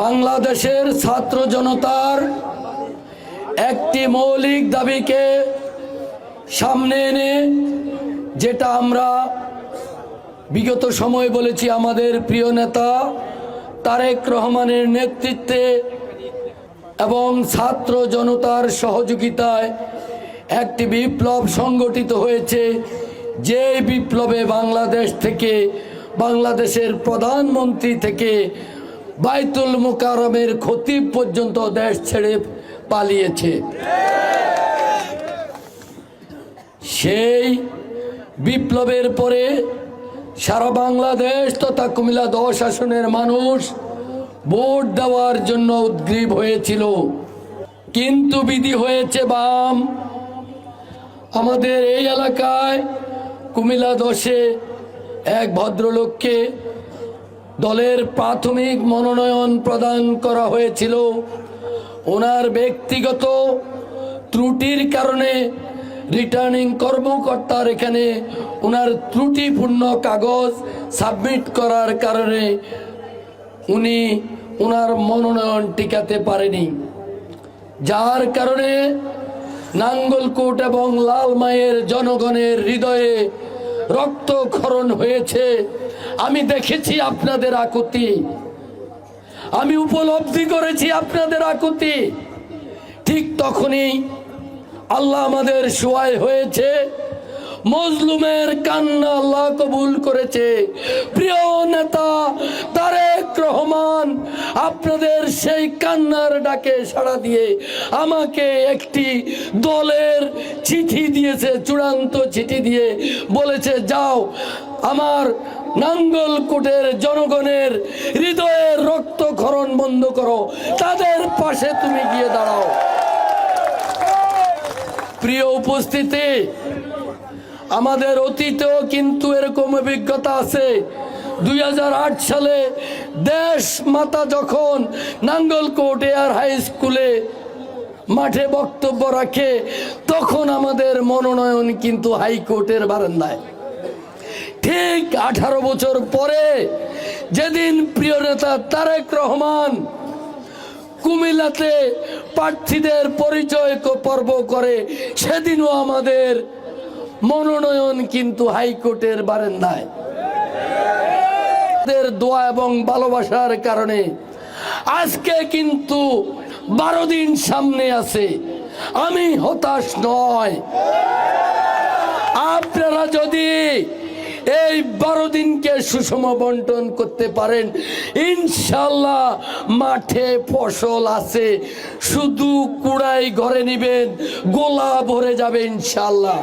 বাংলাদেশের ছাত্র জনতার একটি মৌলিক দাবিকে সামনে এনে, যেটা আমরা বিগত সময় বলেছি, আমাদের প্রিয় নেতা তারেক রহমানের নেতৃত্বে এবং ছাত্র জনতার সহযোগিতায় একটি বিপ্লব সংগঠিত হয়েছে। যে বিপ্লবে বাংলাদেশ থেকে, বাংলাদেশের প্রধানমন্ত্রী থেকে বাইতুল মুকাররমের খতিব পর্যন্ত দেশ ছেড়ে পালিয়েছে। সেই বিপ্লবের পরে সারা বাংলাদেশ তথা কুমিল্লা 10 আসনের মানুষ ভোট দেওয়ার জন্য উদ্গ্রীব হয়েছিল, কিন্তু বিধি হয়েছে বাম। আমাদের এই এলাকায় কুমিল্লা 10-এ এক ভদ্রলোককে দলের প্রাথমিক মনোনয়ন প্রদান করা হয়েছিল। ওনার ব্যক্তিগত ত্রুটির কারণে রিটার্নিং কর্মকর্তার এখানে ওনার ত্রুটিপূর্ণ কাগজ সাবমিট করার কারণে উনি ওনার মনোনয়ন টিকাতে পারেনি, যার কারণে নাঙ্গলকোট এবং লালমাইয়ের জনগণের হৃদয়ে রক্তক্ষরণ হয়েছে। আমি দেখেছি আপনাদের আকুতি, আমি উপলব্ধি করেছি আপনাদের আকুতি। ঠিক তখনই আল্লাহ আমাদের সহায় হয়েছে, মজলুমের কান্না আল্লাহ কবুল করেছে। প্রিয় নেতা তারেক রহমান আপনাদের সেই কান্নার ডাকে সাড়া দিয়ে আমাকে একটি দলের চিঠি দিয়েছে, চূড়ান্ত চিঠি দিয়ে বলেছে, যাও আমার নাঙ্গলকোটের জনগণের হৃদয়ের রক্তক্ষরণ বন্ধ করো, তাদের পাশে তুমি গিয়ে দাঁড়াও। প্রিয় উপস্থিতি, আমাদের অতীতেও কিন্তু এরকম অভিজ্ঞতা আছে। 2008 সালে দেশ মাতা যখন নাঙ্গলকোট এয়ার হাই স্কুলে মাঠে বক্তব্য রাখে, তখন আমাদের মনোনয়ন কিন্তু হাইকোর্টের বারান্দায়। ঠিক 18 বছর পরে যেদিন প্রিয় নেতা তারেক রহমান কুমিল্লাতে প্রার্থীদের পরিচয় পর্ব করে, সেদিনও আমাদের মনোনয়ন কিন্তু হাইকোর্টের বারান্দায়। দোয়া এবং ভালোবাসার কারণে আজকে কিন্তু 12 দিন সামনে আছে। আমি হতাশ নয়। আপনারা যদি এই 12 দিনকে সুষম বন্টন করতে পারেন, ইনশাল্লাহ মাঠে ফসল আছে, শুধু কুড়াই ঘরে নিবেন, গোলা ভরে যাবে ইনশাল্লাহ।